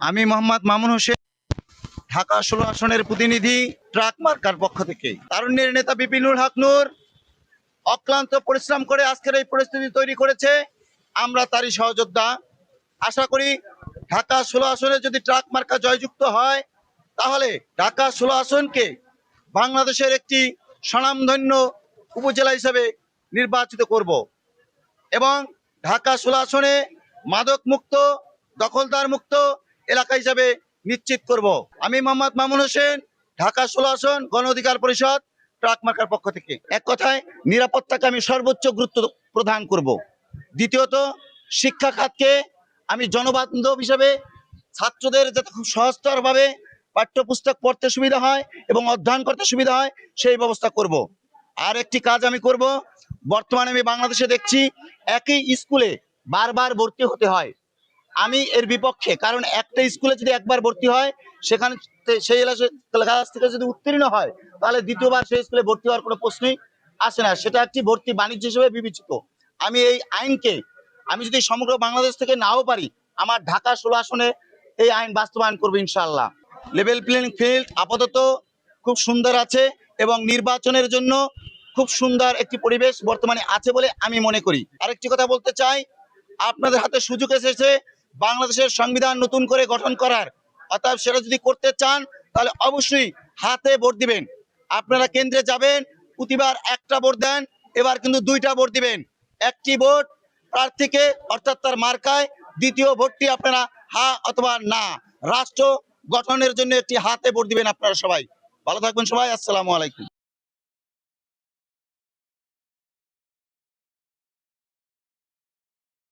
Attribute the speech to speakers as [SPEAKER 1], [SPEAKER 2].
[SPEAKER 1] আমি মোহাম্মদ মামুন হোসেন, ঢাকা 16 আসনের প্রতিনিধি, ট্রাক মার্কার পক্ষ থেকে। তারুণ্যের নেতা বিপিনুল হক নূর অক্লান্ত পরিশ্রম করে আজকের এই পরিস্থিতি তৈরি করেছে, আমরা তারই সহযোদ্ধা। আশা করি ঢাকা 16 আসনে যদি ট্রাক মার্কা জয়যুক্ত হয়, তাহলে ঢাকা 16 আসনকে বাংলাদেশের একটি স্বনামধন্য উপজেলা হিসেবে নির্বাচিত করব এবং ঢাকা 16 আসনে মাদক মুক্ত, দখলদার মুক্ত এলাকা হিসাবে নিশ্চিত করব। আমি মোহাম্মদ মামুন হোসেন, ঢাকা 16 আসন গণ অধিকার পরিষদ, ট্রাক মার্কার পক্ষ থেকে। এক কথায় নিরাপত্তাকে আমি সর্বোচ্চ গুরুত্ব প্রদান করব। দ্বিতীয়ত, শিক্ষা খাতকে আমি জনবান্ধব হিসেবে ছাত্রদের যাতে খুব সহজতরভাবে পাঠ্যপুস্তক পড়তে সুবিধা হয় এবং অধ্যয়ন করতে সুবিধা হয় সেই ব্যবস্থা করব। আর একটি কাজ আমি করব, বর্তমানে আমি বাংলাদেশে দেখছি একই স্কুলে বারবার ভর্তি হতে হয়। আমি এর বিপক্ষে, কারণ একটা স্কুলে যদি একবার ভর্তি হয়, সেখানে সেই ক্লাস থেকে যদি উত্তীর্ণ হয়, তাহলে দ্বিতীয়বার সেই স্কুলে ভর্তি হওয়ার কোনো প্রশ্নই আসে না। সেটা একটি ভর্তি বাণিজ্য হিসেবে বিবেচিত। আমি এই আইনকে, আমি যদি সমগ্র বাংলাদেশ থেকে নাও পারি, আমার ঢাকা 16 আসনে এই আইন বাস্তবায়ন করবো ইনশাআল্লাহ। লেভেল প্লেইং ফিল্ড আপাতত খুব সুন্দর আছে এবং নির্বাচনের জন্য খুব সুন্দর একটি পরিবেশ বর্তমানে আছে বলে আমি মনে করি। আরেকটি কথা বলতে চাই, আপনাদের হাতে সুযোগ এসেছে বাংলাদেশের সংবিধান নতুন করে গঠন করার। অতএব সেটা যদি করতে চান, তাহলে অবশ্যই হাতে ভোট দিবেন। আপনারা কেন্দ্রে যাবেন, প্রতিবার একটা ভোট দেন, এবার কিন্তু দুইটা ভোট দিবেন। একটি ভোট প্রার্থীকে অর্থাৎ তার মার্কায়, দ্বিতীয় ভোটটি আপনারা হা অথবা না, রাষ্ট্র গঠনের জন্য একটি হাতে ভোট দিবেন। আপনারা সবাই ভালো থাকবেন। সবাই আসসালামু আলাইকুম।